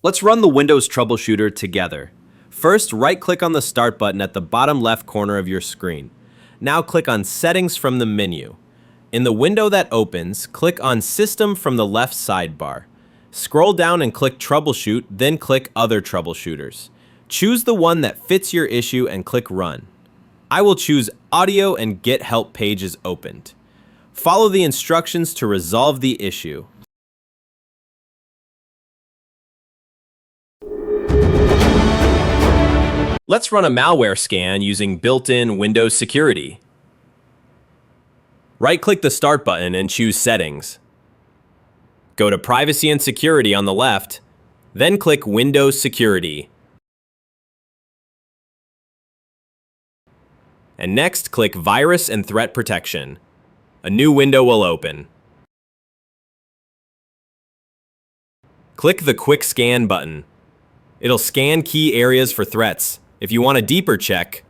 Let's run the Windows Troubleshooter together. First, right-click on the Start button at the bottom left corner of your screen. Now click on Settings from the menu. In the window that opens, click on System from the left sidebar. Scroll down and click Troubleshoot, then click Other Troubleshooters. Choose the one that fits your issue and click Run. I will choose Audio and Get Help pages opened. Follow the instructions to resolve the issue. Let's run a malware scan using built-in Windows security. Right-click the Start button and choose Settings. Go to Privacy and Security on the left, then click Windows Security. And next, click Virus and Threat Protection. A new window will open. Click the Quick Scan button. It'll scan key areas for threats. If you want a deeper check,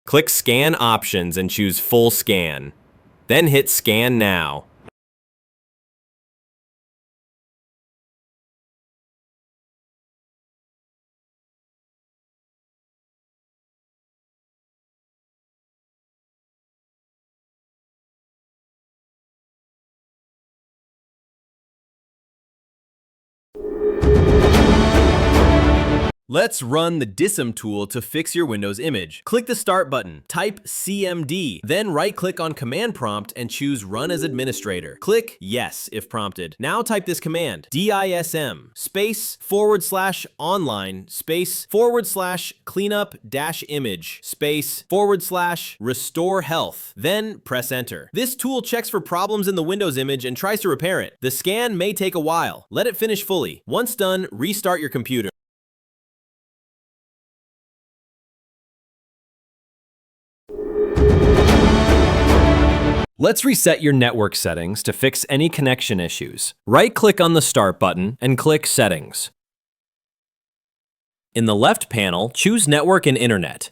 click Scan Options and choose Full Scan. Then hit Scan Now. Let's run the DISM tool to fix your Windows image. Click the Start button, type CMD, then right-click on Command Prompt and choose Run as Administrator. Click Yes if prompted. Now type this command, DISM space / online space / cleanup - image space / restore health. Then press Enter. This tool checks for problems in the Windows image and tries to repair it. The scan may take a while. Let it finish fully. Once done, restart your computer. Let's reset your network settings to fix any connection issues. Right-click on the Start button and click Settings. In the left panel, choose Network and Internet.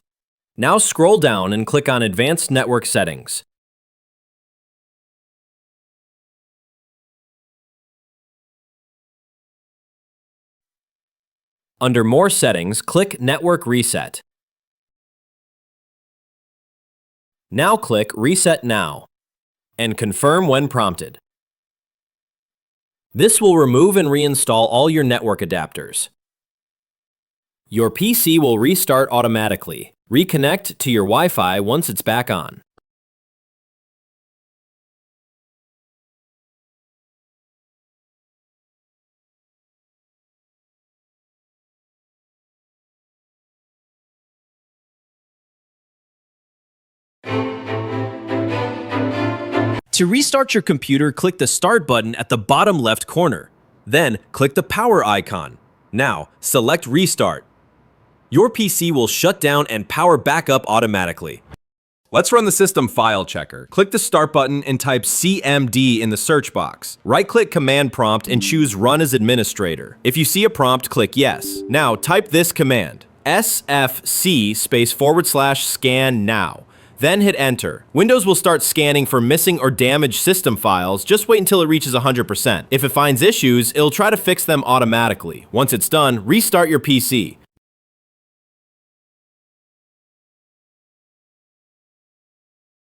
Now scroll down and click on Advanced Network Settings. Under More Settings, click Network Reset. Now click Reset Now and confirm when prompted. This will remove and reinstall all your network adapters. Your PC will restart automatically. Reconnect to your Wi-Fi once it's back on. To restart your computer, click the Start button at the bottom left corner. Then, click the power icon. Now, select Restart. Your PC will shut down and power back up automatically. Let's run the System File Checker. Click the Start button and type CMD in the search box. Right-click Command Prompt and choose Run as Administrator. If you see a prompt, click Yes. Now, type this command, SFC / scan now. Then hit Enter. Windows will start scanning for missing or damaged system files. Just wait until it reaches 100%. If it finds issues, it'll try to fix them automatically. Once it's done, restart your PC.